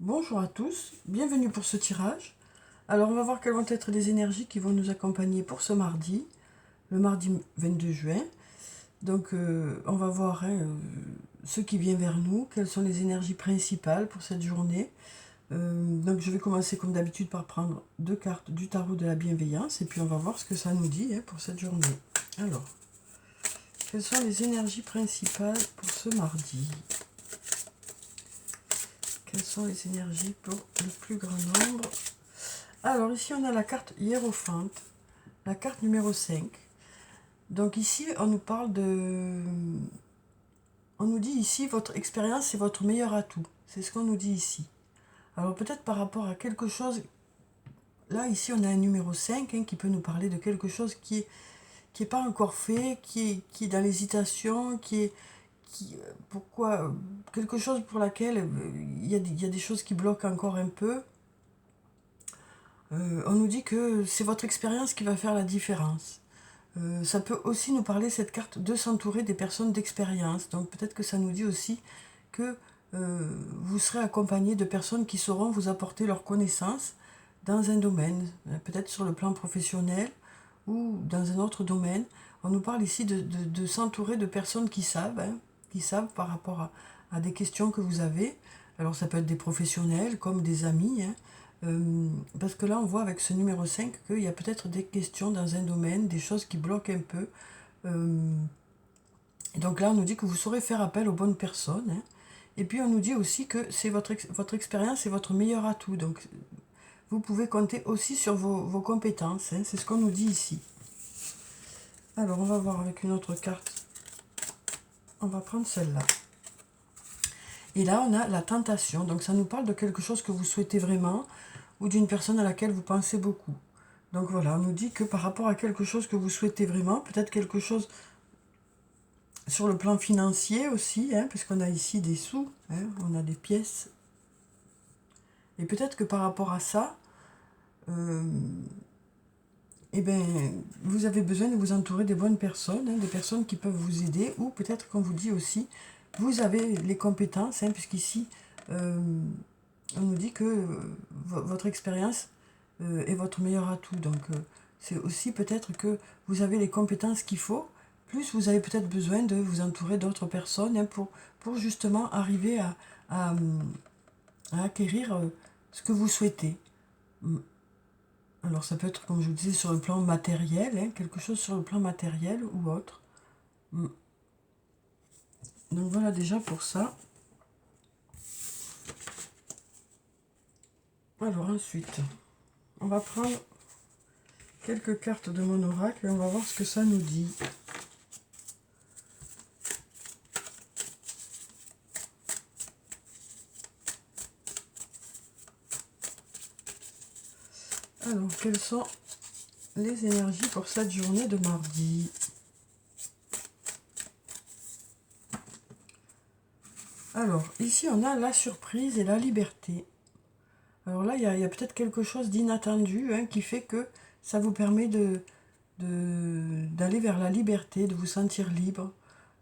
Bonjour à tous, bienvenue pour ce tirage. Alors on va voir quelles vont être les énergies qui vont nous accompagner pour ce mardi, le mardi 22 juin. Donc on va voir ce qui vient vers nous, quelles sont les énergies principales pour cette journée. Donc je vais commencer comme d'habitude par prendre deux cartes du tarot de la bienveillance et puis on va voir ce que ça nous dit pour cette journée. Alors, quelles sont les énergies principales pour ce mardi? Quelles sont les énergies pour le plus grand nombre? Alors ici on a la carte hiérophante, la carte numéro 5. Donc ici on nous parle de... On nous dit ici votre expérience c'est votre meilleur atout. C'est ce qu'on nous dit ici. Alors peut-être par rapport à quelque chose... Là ici on a un numéro 5 qui peut nous parler de quelque chose qui est pas encore fait, qui est dans l'hésitation, pourquoi, quelque chose pour laquelle il y a des choses qui bloquent encore un peu. On nous dit que c'est votre expérience qui va faire la différence. Ça peut aussi nous parler, cette carte, de s'entourer des personnes d'expérience. Donc peut-être que ça nous dit aussi que vous serez accompagné de personnes qui sauront vous apporter leurs connaissances dans un domaine, peut-être sur le plan professionnel ou dans un autre domaine. On nous parle ici de s'entourer de personnes qui savent par rapport à des questions que vous avez. Alors ça peut être des professionnels comme des amis, parce que là on voit avec ce numéro 5 qu'il y a peut-être des questions dans un domaine, des choses qui bloquent un peu. Et donc là on nous dit que vous saurez faire appel aux bonnes personnes. Et puis on nous dit aussi que c'est votre expérience et votre meilleur atout. Donc vous pouvez compter aussi sur vos compétences. C'est ce qu'on nous dit ici. Alors on va voir avec une autre carte. On va prendre celle-là. Et là on a la tentation. Donc ça nous parle de quelque chose que vous souhaitez vraiment ou d'une personne à laquelle vous pensez beaucoup. Donc voilà, on nous dit que par rapport à quelque chose que vous souhaitez vraiment, peut-être quelque chose sur le plan financier aussi, parce qu'on a ici des sous, on a des pièces. Et peut-être que par rapport à ça, eh ben, vous avez besoin de vous entourer des bonnes personnes, des personnes qui peuvent vous aider, ou peut-être qu'on vous dit aussi, vous avez les compétences, puisqu'ici, on nous dit que votre expérience est votre meilleur atout. Donc, c'est aussi peut-être que vous avez les compétences qu'il faut, plus vous avez peut-être besoin de vous entourer d'autres personnes pour justement arriver à, à acquérir ce que vous souhaitez. Alors ça peut être, comme je vous disais, sur le plan matériel, quelque chose sur le plan matériel ou autre. Donc voilà déjà pour ça. Alors ensuite, on va prendre quelques cartes de mon oracle et on va voir ce que ça nous dit. Alors, quelles sont les énergies pour cette journée de mardi? Alors, ici, on a la surprise et la liberté. Alors là, il y a peut-être quelque chose d'inattendu qui fait que ça vous permet d'aller vers la liberté, de vous sentir libre.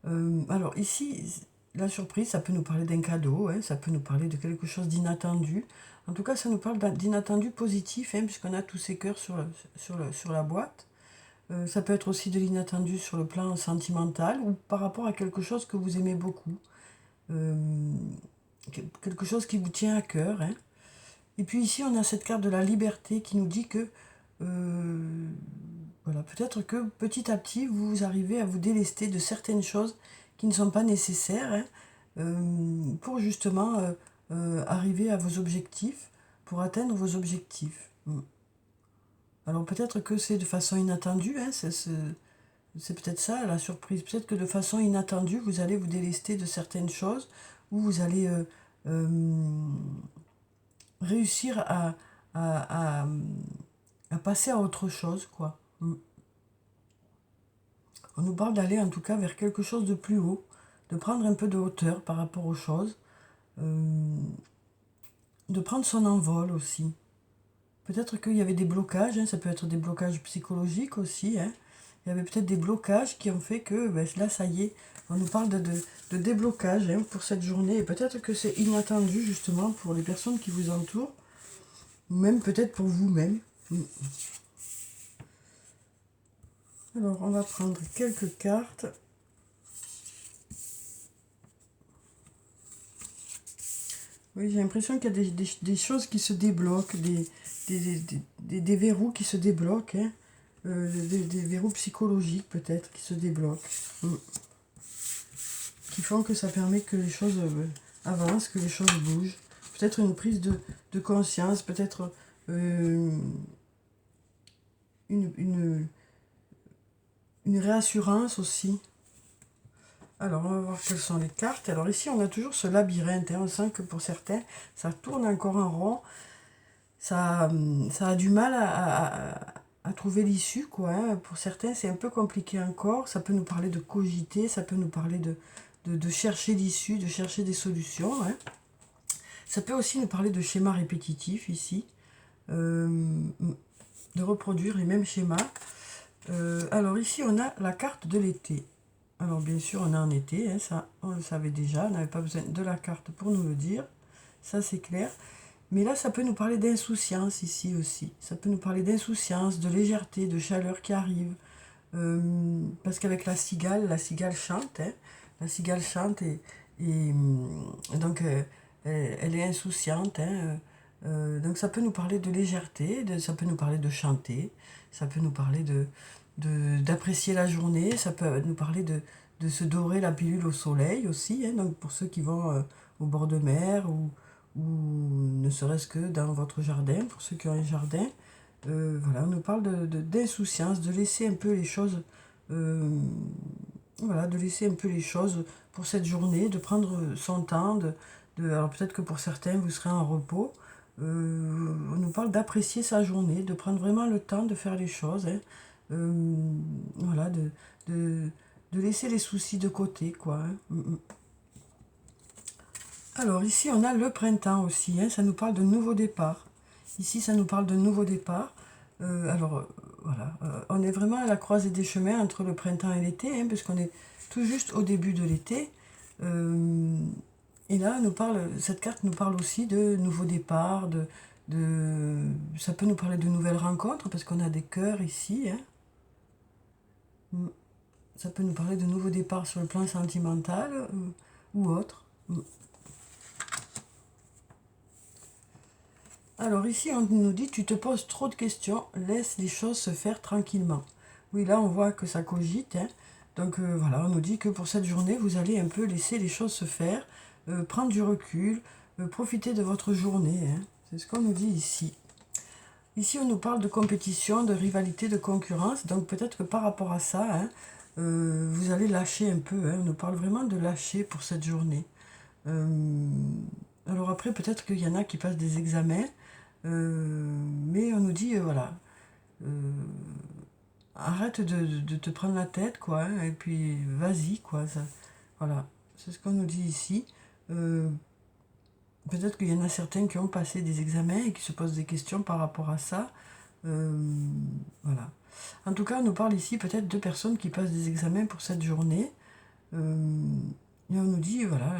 Alors ici, la surprise, ça peut nous parler d'un cadeau, ça peut nous parler de quelque chose d'inattendu. En tout cas, ça nous parle d'inattendu positif, puisqu'on a tous ces cœurs sur la boîte. Ça peut être aussi de l'inattendu sur le plan sentimental ou par rapport à quelque chose que vous aimez beaucoup. Euh, Quelque chose qui vous tient à cœur. Et puis ici, on a cette carte de la liberté qui nous dit que voilà, peut-être que petit à petit, vous arrivez à vous délester de certaines choses qui ne sont pas nécessaires pour justement arriver à vos objectifs, pour atteindre vos objectifs. Alors peut-être que c'est de façon inattendue, c'est peut-être ça la surprise. Peut-être que de façon inattendue, vous allez vous délester de certaines choses ou vous allez réussir à, à passer à autre chose, quoi. On nous parle d'aller en tout cas vers quelque chose de plus haut, de prendre un peu de hauteur par rapport aux choses, de prendre son envol aussi. Peut-être qu'il y avait des blocages, ça peut être des blocages psychologiques aussi. Il il y avait peut-être des blocages qui ont fait que ben, là, ça y est, on nous parle de déblocage hein, pour cette journée. Et peut-être que c'est inattendu justement pour les personnes qui vous entourent, ou même peut-être pour vous-même. Alors, on va prendre quelques cartes. Oui, j'ai l'impression qu'il y a des choses qui se débloquent, des verrous qui se débloquent, hein. Des verrous psychologiques peut-être qui se débloquent, qui font que ça permet que les choses avancent, que les choses bougent. Peut-être une prise de conscience, peut-être une réassurance aussi. Alors, on va voir quelles sont les cartes. Alors ici, on a toujours ce labyrinthe, hein. On sent que pour certains, ça tourne encore en rond. Ça a du mal à trouver l'issue, quoi, hein. Pour certains, c'est un peu compliqué encore. Ça peut nous parler de cogiter, ça peut nous parler de chercher l'issue, de chercher des solutions, hein. Ça peut aussi nous parler de schémas répétitifs ici, de reproduire les mêmes schémas. Alors ici, on a la carte de l'été. Alors bien sûr, on est en été, hein, ça on le savait déjà, on n'avait pas besoin de la carte pour nous le dire, ça c'est clair. Mais là, ça peut nous parler d'insouciance ici aussi. Ça peut nous parler d'insouciance, de légèreté, de chaleur qui arrive. Parce qu'avec la cigale chante, hein, la cigale chante et donc elle est insouciante, hein, donc ça peut nous parler de légèreté, ça peut nous parler de chanter, ça peut nous parler d'apprécier la journée, ça peut nous parler de se dorer la pilule au soleil aussi, hein, donc pour ceux qui vont au bord de mer ou ne serait-ce que dans votre jardin, pour ceux qui ont un jardin. Voilà, on nous parle d'insouciance, de laisser un peu les choses, voilà, de laisser un peu les choses pour cette journée, de prendre son temps, alors peut-être que pour certains vous serez en repos. On nous parle d'apprécier sa journée, de prendre vraiment le temps de faire les choses, hein. Voilà, de, de laisser les soucis de côté, quoi, hein. Alors ici on a le printemps aussi, hein, ça nous parle de nouveau départ. Ici ça nous parle de nouveau départ. Voilà, on est vraiment à la croisée des chemins entre le printemps et l'été, hein, parce qu'on est tout juste au début de l'été. Et là, cette carte nous parle aussi de nouveau départ, ça peut nous parler de nouvelles rencontres, parce qu'on a des cœurs ici, hein. Ça peut nous parler de nouveau départ sur le plan sentimental ou autre. Alors ici, on nous dit, tu te poses trop de questions, laisse les choses se faire tranquillement. Oui, là, on voit que ça cogite, hein. Donc voilà, on nous dit que pour cette journée, vous allez un peu laisser les choses se faire, prendre du recul, profiter de votre journée, hein. C'est ce qu'on nous dit ici. Ici, on nous parle de compétition, de rivalité, de concurrence. Donc peut-être que par rapport à ça, hein, vous allez lâcher un peu, hein. On nous parle vraiment de lâcher pour cette journée. Alors après, peut-être qu'il y en a qui passent des examens. Mais on nous dit, voilà, arrête de te prendre la tête, quoi, hein, et puis vas-y, quoi, ça, voilà, c'est ce qu'on nous dit ici. Peut-être qu'il y en a certains qui ont passé des examens et qui se posent des questions par rapport à ça. Voilà. En tout cas, on nous parle ici peut-être de personnes qui passent des examens pour cette journée. Et on nous dit, voilà,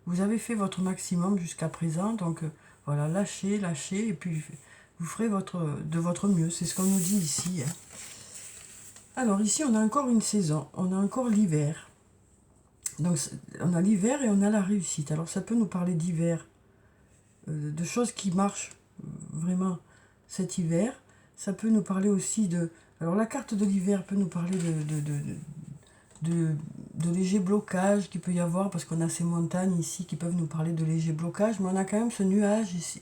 vous avez fait votre maximum jusqu'à présent, donc voilà, lâchez, et puis vous ferez de votre mieux. C'est ce qu'on nous dit ici, hein. Alors ici, on a encore une saison, on a encore l'hiver. Donc on a l'hiver et on a la réussite. Alors ça peut nous parler d'hiver, de choses qui marchent vraiment cet hiver. Ça peut nous parler aussi de... Alors la carte de l'hiver peut nous parler de légers blocages qu'il peut y avoir, parce qu'on a ces montagnes ici qui peuvent nous parler de légers blocages, mais on a quand même ce nuage ici,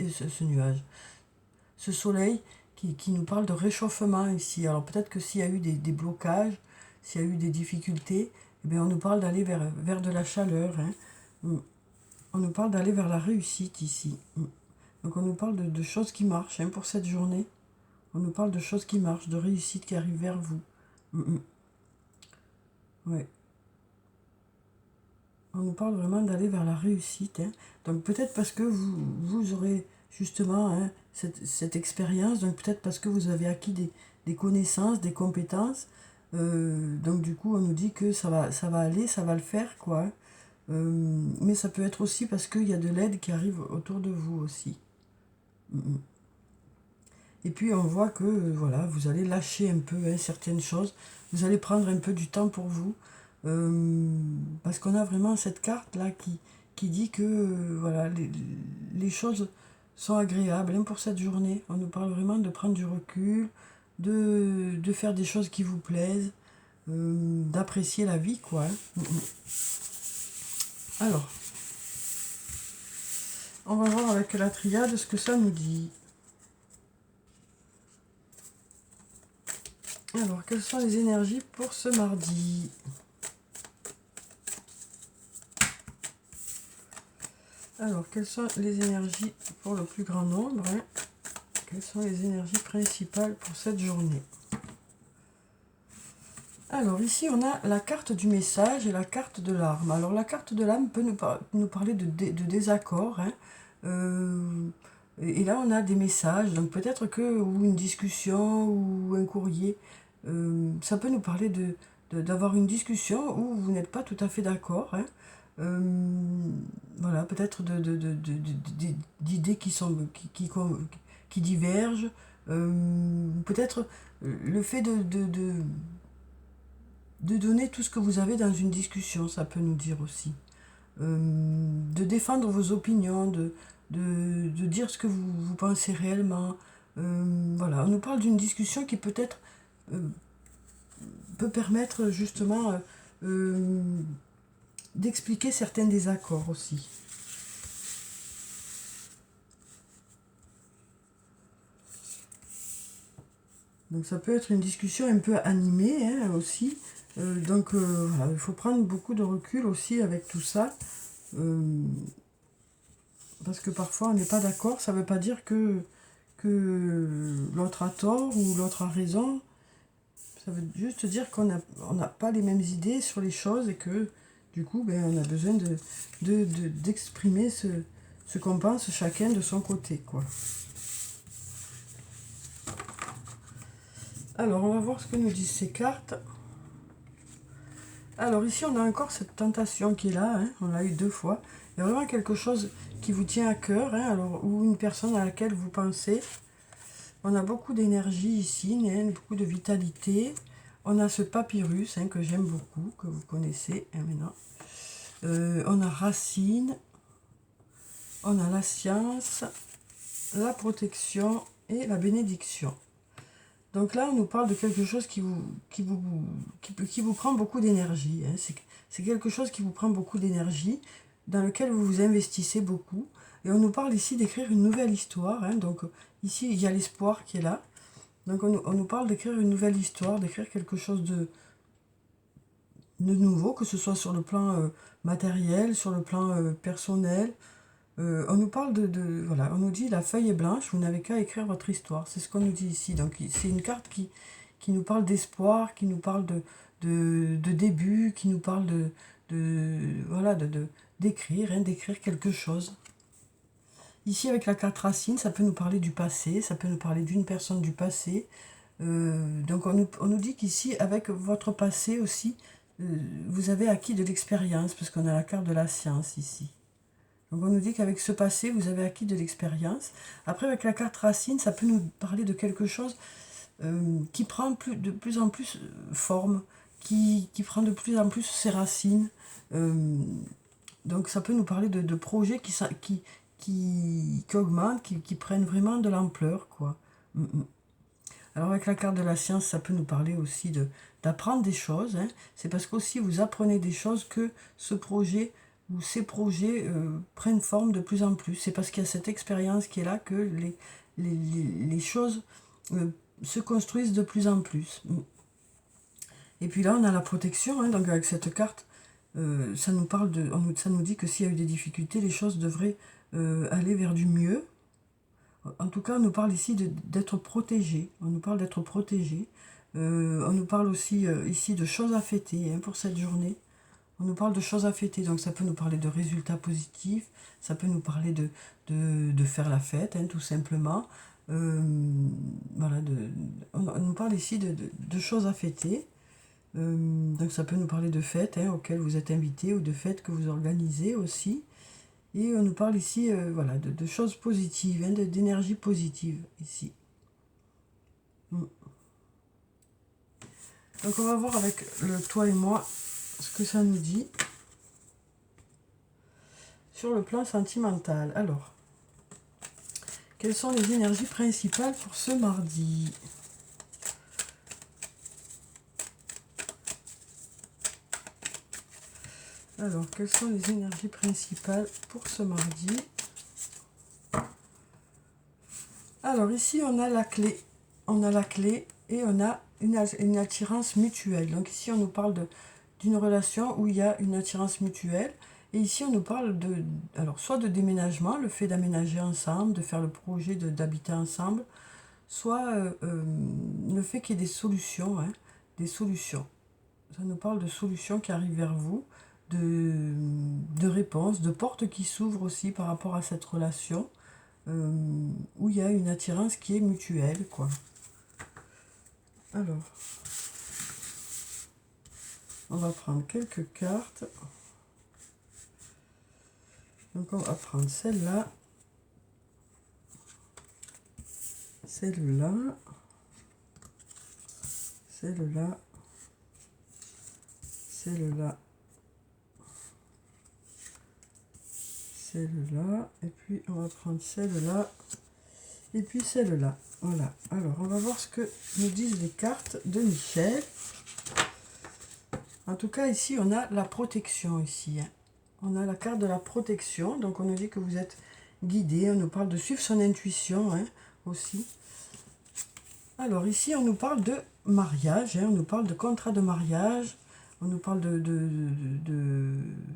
ce soleil qui nous parle de réchauffement ici. Alors peut-être que s'il y a eu des blocages, s'il y a eu des difficultés, eh bien on nous parle d'aller vers de la chaleur, hein. On nous parle d'aller vers la réussite ici. Donc on nous parle de choses qui marchent, hein, pour cette journée. On nous parle de choses qui marchent, de réussite qui arrive vers vous. Ouais. On nous parle vraiment d'aller vers la réussite, hein. Donc peut-être parce que vous aurez justement, hein, cette expérience, donc peut-être parce que vous avez acquis des connaissances, des compétences, Donc du coup, on nous dit que ça va aller, ça va le faire, quoi. Mais ça peut être aussi parce qu'il y a de l'aide qui arrive autour de vous aussi. Mm, mm. Et puis on voit que voilà, vous allez lâcher un peu hein, certaines choses. Vous allez prendre un peu du temps pour vous. Parce qu'on a vraiment cette carte là qui dit que voilà, les choses sont agréables hein, pour cette journée. On nous parle vraiment de prendre du recul, de faire des choses qui vous plaisent, d'apprécier la vie, quoi. Hein. Alors, on va voir avec la triade ce que ça nous dit. Alors, quelles sont les énergies pour ce mardi? Alors, quelles sont les énergies pour le plus grand nombre hein? Quelles sont les énergies principales pour cette journée? Alors, ici, on a la carte du message et la carte de l'âme. Alors, la carte de l'âme peut nous parler de désaccord. Hein? Et là, on a des messages. Donc, peut-être que, ou une discussion, ou un courrier. Ça peut nous parler d'avoir une discussion où vous n'êtes pas tout à fait d'accord. Hein? Euh, voilà, peut-être d'idées qui divergent. Peut-être le fait de donner tout ce que vous avez dans une discussion, ça peut nous dire aussi. De défendre vos opinions, de dire ce que vous pensez réellement. Voilà, on nous parle d'une discussion qui peut-être peut permettre justement d'expliquer certains désaccords aussi. Donc ça peut être une discussion un peu animée hein, aussi. Donc voilà, il faut prendre beaucoup de recul aussi avec tout ça. Parce que parfois on n'est pas d'accord, ça ne veut pas dire que l'autre a tort ou l'autre a raison. Ça veut juste dire qu'on n'a pas les mêmes idées sur les choses et que du coup ben, on a besoin d'exprimer ce qu'on pense chacun de son côté, quoi. Alors on va voir ce que nous disent ces cartes. Alors ici on a encore cette tentation qui est là, hein, on l'a eu 2 fois. Il y a vraiment quelque chose qui vous tient à cœur, hein, alors, ou une personne à laquelle vous pensez. On a beaucoup d'énergie ici, hein, beaucoup de vitalité. On a ce papyrus hein, que j'aime beaucoup, que vous connaissez hein, maintenant. On a racine, on a la science, la protection et la bénédiction. Donc là, on nous parle de quelque chose qui vous prend beaucoup d'énergie. Hein. C'est quelque chose qui vous prend beaucoup d'énergie, dans lequel vous vous investissez beaucoup. Et on nous parle ici d'écrire une nouvelle histoire. Hein. Donc ici, il y a l'espoir qui est là. Donc on nous parle d'écrire une nouvelle histoire, d'écrire quelque chose de nouveau, que ce soit sur le plan matériel, sur le plan personnel. On nous parle voilà, on nous dit la feuille est blanche, vous n'avez qu'à écrire votre histoire. C'est ce qu'on nous dit ici. Donc c'est une carte qui nous parle d'espoir, qui nous parle de début, qui nous parle voilà, d'écrire, hein, d'écrire quelque chose. Ici avec la carte racine, ça peut nous parler du passé, ça peut nous parler d'une personne du passé. Donc on nous dit qu'ici, avec votre passé aussi, vous avez acquis de l'expérience, parce qu'on a la carte de la science ici. Donc on nous dit qu'avec ce passé, vous avez acquis de l'expérience. Après, avec la carte racine, ça peut nous parler de quelque chose qui prend de plus en plus forme, qui prend de plus en plus ses racines. Donc ça peut nous parler de projets qui augmentent, qui prennent vraiment de l'ampleur, quoi. Alors avec la carte de la science, ça peut nous parler aussi d'apprendre des choses. Hein. C'est parce qu'aussi vous apprenez des choses que ce projet ou ces projets prennent forme de plus en plus. C'est parce qu'il y a cette expérience qui est là que les choses se construisent de plus en plus. Et puis là, on a la protection. Hein, donc avec cette carte, ça nous dit que s'il y a eu des difficultés, les choses devraient aller vers du mieux. En tout cas, on nous parle ici d'être protégé. On nous parle d'être protégé. On nous parle aussi ici de choses à fêter hein, pour cette journée. On nous parle de choses à fêter, donc ça peut nous parler de résultats positifs, ça peut nous parler de faire la fête, hein, tout simplement. Voilà, on nous parle ici de choses à fêter. Donc ça peut nous parler de fêtes hein, auxquelles vous êtes invités ou de fêtes que vous organisez aussi. Et on nous parle ici voilà, de choses positives, hein, d'énergie positive ici. Mm. Donc on va voir avec le toi et moi ce que ça nous dit sur le plan sentimental. Alors, quelles sont les énergies principales pour ce mardi ? Alors, quelles sont les énergies principales pour ce mardi? Alors, ici, on a la clé. On a la clé et on a une attirance mutuelle. Donc, ici, on nous parle d'une relation où il y a une attirance mutuelle. Et ici, on nous parle alors, soit de déménagement, le fait d'aménager ensemble, de faire le projet d'habiter ensemble, soit le fait qu'il y ait des solutions, hein, des solutions. Ça nous parle de solutions qui arrivent vers vous, de réponses, de portes qui s'ouvrent aussi par rapport à cette relation, où il y a une attirance qui est mutuelle, quoi. Alors, on va prendre quelques cartes. Donc on va prendre celle-là, celle-là, celle-là, celle-là, celle-là, et puis on va prendre celle-là, et puis celle-là. Voilà. Alors, on va voir ce que nous disent les cartes de Michel. En tout cas, ici, on a la protection, ici. Hein. On a la carte de la protection. Donc, on nous dit que vous êtes guidé. On nous parle de suivre son intuition, hein, aussi. Alors, ici, on nous parle de mariage. Hein, on nous parle de contrat de mariage. On nous parle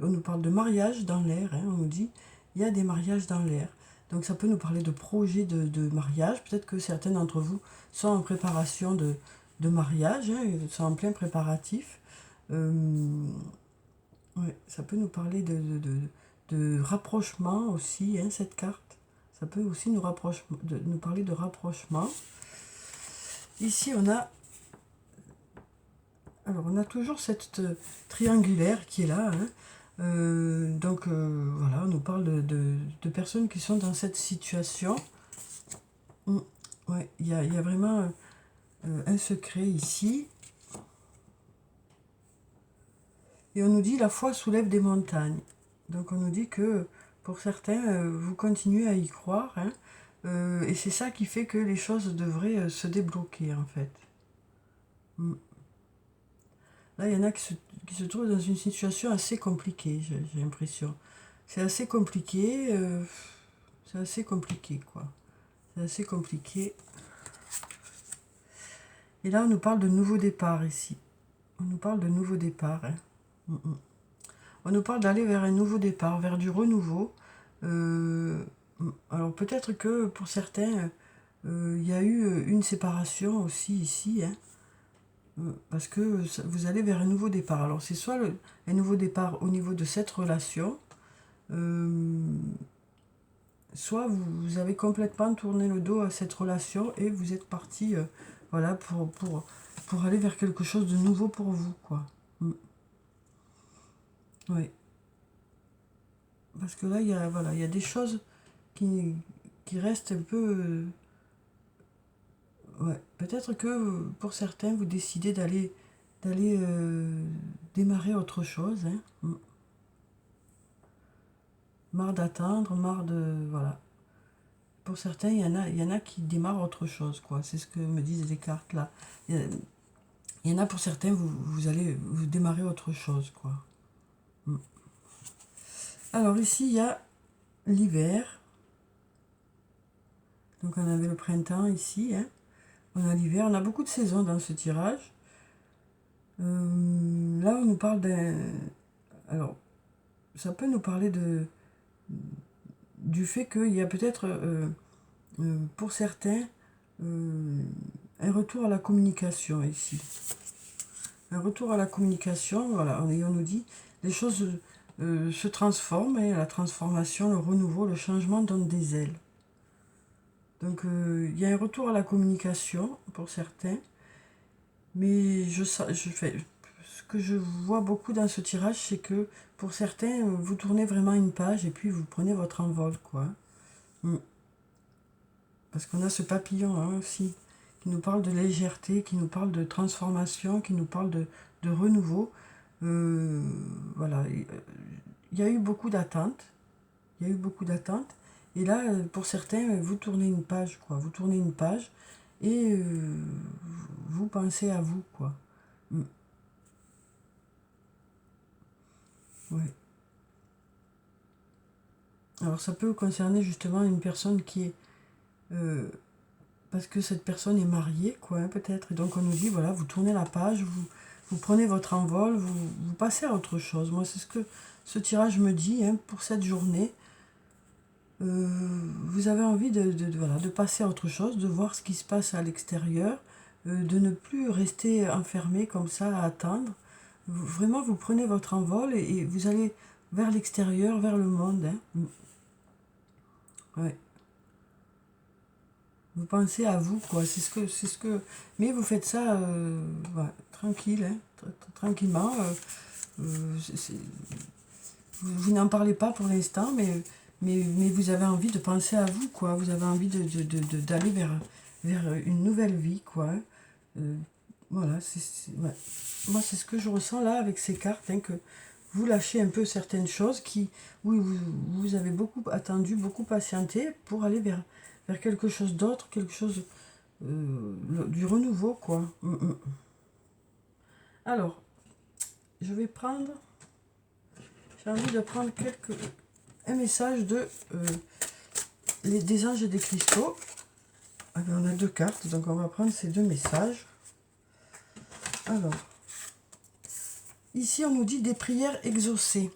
on nous parle de mariage dans l'air. Hein, on nous dit, il y a des mariages dans l'air. Donc, ça peut nous parler de projets de mariage. Peut-être que certains d'entre vous sont en préparation de mariage. Hein, sont en plein préparatif. Ouais, ça peut nous parler de rapprochement aussi, hein, cette carte. Ça peut aussi nous parler de rapprochement. Ici, on a toujours cette triangulaire qui est là. Hein. Donc, voilà, on nous parle de personnes qui sont dans cette situation. Ouais, il y a vraiment un secret ici. Et on nous dit la foi soulève des montagnes. Donc on nous dit que pour certains, vous continuez à y croire. Hein, et c'est ça qui fait que les choses devraient se débloquer en fait. Là, il y en a qui se trouvent dans une situation assez compliquée, j'ai l'impression. C'est assez compliqué. C'est assez compliqué, quoi. C'est assez compliqué. Et là, on nous parle de nouveau départ ici. On nous parle de nouveau départ. Hein. On nous parle d'aller vers un nouveau départ, vers du renouveau. Alors peut-être que pour certains, il y a eu une séparation aussi ici, hein, parce que vous allez vers un nouveau départ. Alors c'est soit un nouveau départ au niveau de cette relation, soit vous avez complètement tourné le dos à cette relation et vous êtes parti voilà, pour aller vers quelque chose de nouveau pour vous, quoi. Oui. Parce que là, il y a des choses qui restent un peu... ouais. Peut-être que pour certains, vous décidez d'aller démarrer autre chose. Hein. Marre d'attendre, marre de... Voilà. Pour certains, il y en a qui démarrent autre chose, quoi. C'est ce que me disent les cartes, là. Il y en a pour certains, vous allez vous démarrer autre chose, quoi. Alors ici, il y a l'hiver. Donc on avait le printemps ici, hein. On a l'hiver, on a beaucoup de saisons dans ce tirage. Là, on nous parle d'un... Alors, ça peut nous parler du fait qu'il y a peut-être, pour certains, un retour à la communication ici. Un retour à la communication, voilà, et on nous dit, les choses se transforment, et la transformation, le renouveau, le changement donne des ailes. Donc, il y a un retour à la communication pour certains. Mais que je vois beaucoup dans ce tirage, c'est que pour certains, vous tournez vraiment une page et puis vous prenez votre envol, quoi. Mm. Parce qu'on a ce papillon hein, aussi, qui nous parle de légèreté, qui nous parle de transformation, qui nous parle de renouveau. Voilà, il y a eu beaucoup d'attentes. Il y a eu beaucoup d'attentes. Et là, pour certains, vous tournez une page, quoi. Vous tournez une page et vous pensez à vous, quoi. Mm. Ouais. Alors ça peut concerner justement une personne qui est... parce que cette personne est mariée, quoi, hein, peut-être. Et donc on nous dit, voilà, vous tournez la page, vous prenez votre envol, vous passez à autre chose. Moi, c'est ce que ce tirage me dit hein, pour cette journée. Vous avez envie voilà, de passer à autre chose, de voir ce qui se passe à l'extérieur, de ne plus rester enfermé comme ça à attendre. Vraiment, vous prenez votre envol et vous allez vers l'extérieur, vers le monde. Hein. Ouais. Vous pensez à vous, quoi. C'est ce que. Mais vous faites ça, voilà, tranquille, hein, tranquillement. Vous n'en parlez pas pour l'instant, mais vous avez envie de penser à vous, quoi. Vous avez envie d'aller vers une nouvelle vie, quoi. Euh, voilà, ouais. Moi, c'est ce que je ressens là avec ces cartes, hein, que vous lâchez un peu certaines choses qui, oui, vous avez beaucoup attendu, beaucoup patienté pour aller vers quelque chose d'autre, quelque chose du renouveau, quoi. Alors, je vais prendre, j'ai envie de prendre un message des anges et des cristaux. Ah ben, on a deux cartes, donc on va prendre ces deux messages. Alors, ici on nous dit des prières exaucées.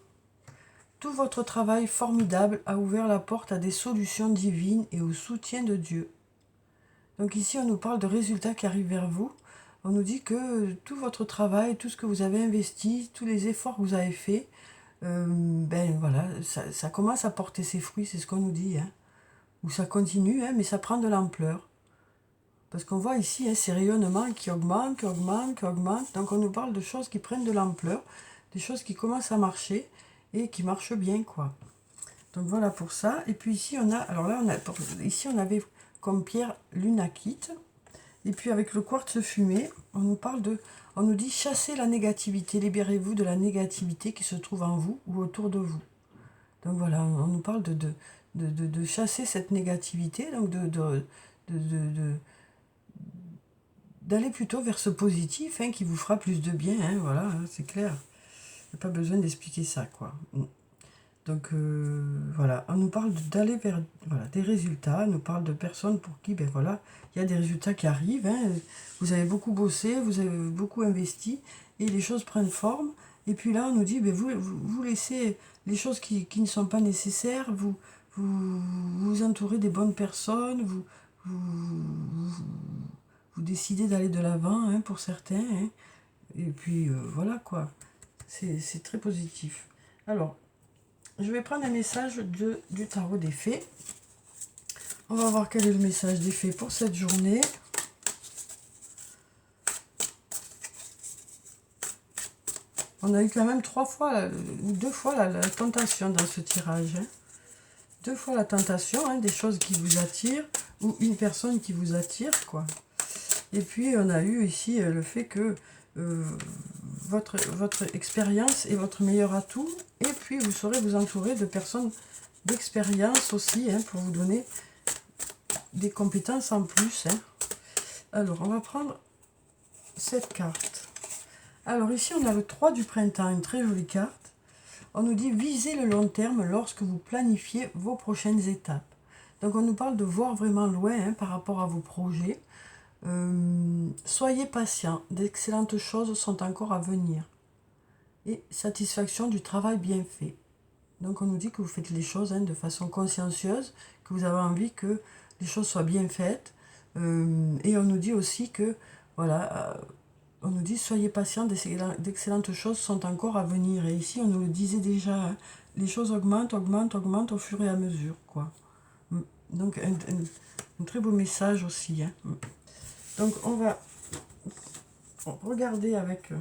Tout votre travail formidable a ouvert la porte à des solutions divines et au soutien de Dieu. Donc ici, on nous parle de résultats qui arrivent vers vous. On nous dit que tout votre travail, tout ce que vous avez investi, tous les efforts que vous avez faits, ben voilà, ça commence à porter ses fruits, c'est ce qu'on nous dit. Hein. Ou ça continue, hein, mais ça prend de l'ampleur. Parce qu'on voit ici hein, ces rayonnements qui augmentent, qui augmentent, qui augmentent. Donc on nous parle de choses qui prennent de l'ampleur, des choses qui commencent à marcher et qui marchent bien, quoi. Donc voilà pour ça. Et puis ici, on a, alors là, ici on avait comme pierre l'unakite. Et puis avec le quartz fumé, on nous dit chasser la négativité, libérez-vous de la négativité qui se trouve en vous ou autour de vous. Donc voilà, on nous parle de chasser cette négativité, donc d'aller plutôt vers ce positif hein, qui vous fera plus de bien, hein, voilà, hein, c'est clair. Il n'y a pas besoin d'expliquer ça, quoi. Donc voilà, on nous parle d'aller vers voilà, des résultats, on nous parle de personnes pour qui ben voilà, il y a des résultats qui arrivent. Hein. Vous avez beaucoup bossé, vous avez beaucoup investi et les choses prennent forme. Et puis là, on nous dit ben vous laissez les choses qui ne sont pas nécessaires, vous entourez des bonnes personnes, vous décidez d'aller de l'avant hein, pour certains. Hein. Et puis voilà quoi, c'est très positif. Alors, je vais prendre un message du tarot des fées. On va voir quel est le message des fées pour cette journée. On a eu quand même 3 fois, ou 2 fois la tentation dans ce tirage. Hein. 2 fois la tentation, hein, des choses qui vous attirent, ou une personne qui vous attire, quoi. Et puis on a eu ici le fait que votre expérience est votre meilleur atout. Et puis vous saurez vous entourer de personnes d'expérience aussi, hein, pour vous donner des compétences en plus. Hein. Alors, on va prendre cette carte. Alors ici, on a le 3 du printemps, une très jolie carte. On nous dit « Visez le long terme lorsque vous planifiez vos prochaines étapes ». Donc, on nous parle de voir vraiment loin hein, par rapport à vos projets. Soyez patient, d'excellentes choses sont encore à venir. Et satisfaction du travail bien fait. Donc, on nous dit que vous faites les choses hein, de façon consciencieuse, que vous avez envie que les choses soient bien faites. Et on nous dit aussi que, voilà, on nous dit soyez patients, d'excellentes choses sont encore à venir. Et ici, on nous le disait déjà, hein, les choses augmentent, augmentent, augmentent au fur et à mesure, quoi. Donc, un très beau message aussi. Hein. Donc, on va regarder avec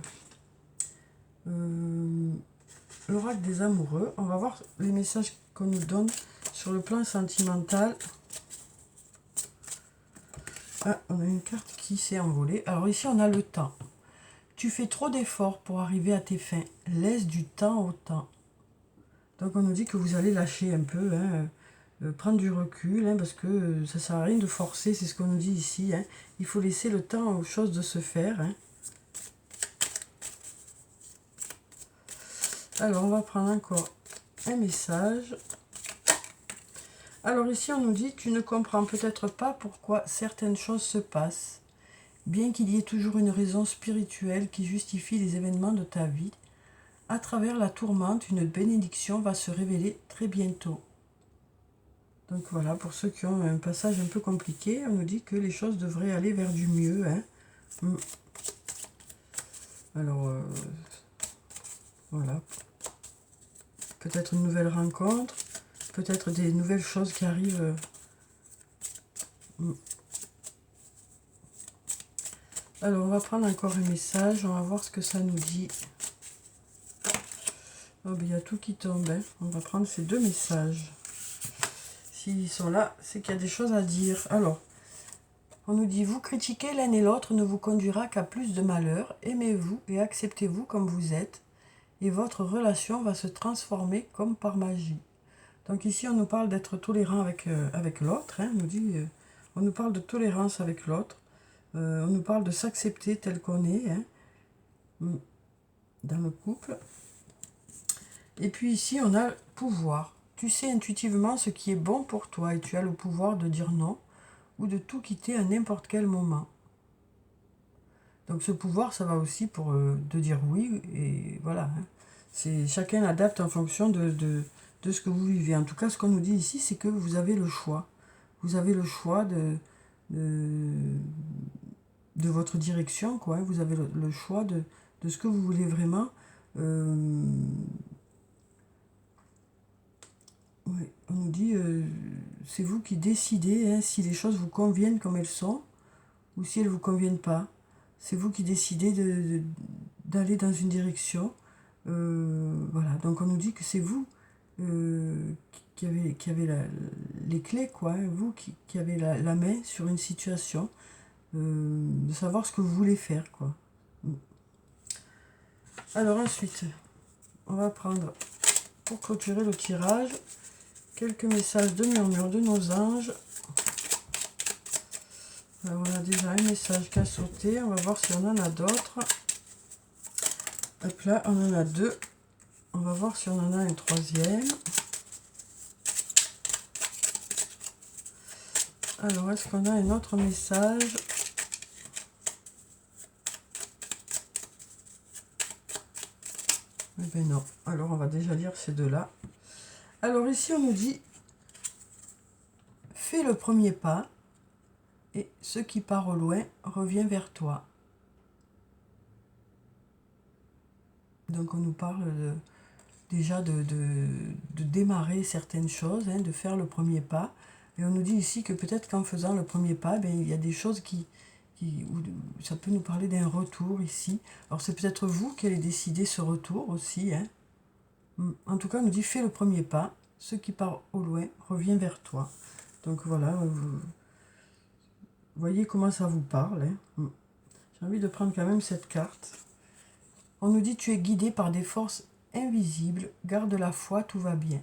L'oracle des amoureux. On va voir les messages qu'on nous donne sur le plan sentimental. Ah, on a une carte qui s'est envolée. Alors ici, on a le temps. Tu fais trop d'efforts pour arriver à tes fins. Laisse du temps au temps. Donc on nous dit que vous allez lâcher un peu, hein, prendre du recul, hein, parce que ça ne sert à rien de forcer, c'est ce qu'on nous dit ici. Hein. Il faut laisser le temps aux choses de se faire. Hein. Alors on va prendre encore un message. Alors ici on nous dit, tu ne comprends peut-être pas pourquoi certaines choses se passent, bien qu'il y ait toujours une raison spirituelle qui justifie les événements de ta vie. À travers la tourmente, une bénédiction va se révéler très bientôt. Donc voilà, pour ceux qui ont un passage un peu compliqué, on nous dit que les choses devraient aller vers du mieux. Hein. Alors, voilà. Peut-être une nouvelle rencontre, peut-être des nouvelles choses qui arrivent. Alors, on va prendre encore un message, on va voir ce que ça nous dit. Oh, ben, il y a tout qui tombe. Hein. On va prendre ces deux messages. S'ils sont là, c'est qu'il y a des choses à dire. Alors, on nous dit, vous critiquer l'un et l'autre ne vous conduira qu'à plus de malheur. Aimez-vous et acceptez-vous comme vous êtes. Et votre relation va se transformer comme par magie. Donc ici, on nous parle d'être tolérant avec l'autre. Hein. On nous parle de tolérance avec l'autre. On nous parle de s'accepter tel qu'on est, hein, dans le couple. Et puis ici, on a le pouvoir. Tu sais intuitivement ce qui est bon pour toi et tu as le pouvoir de dire non ou de tout quitter à n'importe quel moment. Donc ce pouvoir, ça va aussi pour de dire oui, et voilà. Hein. Chacun adapte en fonction de ce que vous vivez. En tout cas, ce qu'on nous dit ici, c'est que vous avez le choix. Vous avez le choix de votre direction, quoi. Vous avez le choix de ce que vous voulez vraiment. Ouais, on nous dit, c'est vous qui décidez, hein, si les choses vous conviennent comme elles sont, ou si elles ne vous conviennent pas. C'est vous qui décidez d'aller dans une direction. Voilà, donc on nous dit que c'est vous qui avez les clés, quoi, hein, vous qui avez la main sur une situation, de savoir ce que vous voulez faire, quoi. Alors ensuite, on va prendre, pour clôturer le tirage, quelques messages de murmure de nos anges. Alors on a déjà un message qui a sauté, on va voir si on en a d'autres. Hop là, on en a deux. On va voir si on en a un troisième. Alors, est-ce qu'on a un autre message? Eh bien non. Alors, on va déjà lire ces deux-là. Alors, ici, on nous dit, fais le premier pas et ce qui part au loin revient vers toi. Donc, on nous parle déjà de démarrer certaines choses, hein, de faire le premier pas. Et on nous dit ici que peut-être qu'en faisant le premier pas, ben, il y a des choses où ça peut nous parler d'un retour ici. Alors c'est peut-être vous qui allez décider ce retour aussi. Hein. En tout cas, on nous dit, fais le premier pas, ce qui part au loin revient vers toi. Donc voilà, vous voyez comment ça vous parle. Hein. J'ai envie de prendre quand même cette carte. On nous dit, tu es guidé par des forces invisibles, garde la foi, tout va bien.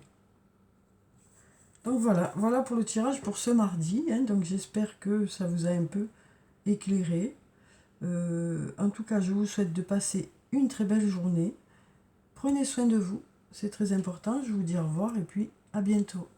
Donc voilà pour le tirage pour ce mardi. Hein. Donc j'espère que ça vous a un peu éclairé. En tout cas, je vous souhaite de passer une très belle journée. Prenez soin de vous, c'est très important. Je vous dis au revoir et puis à bientôt.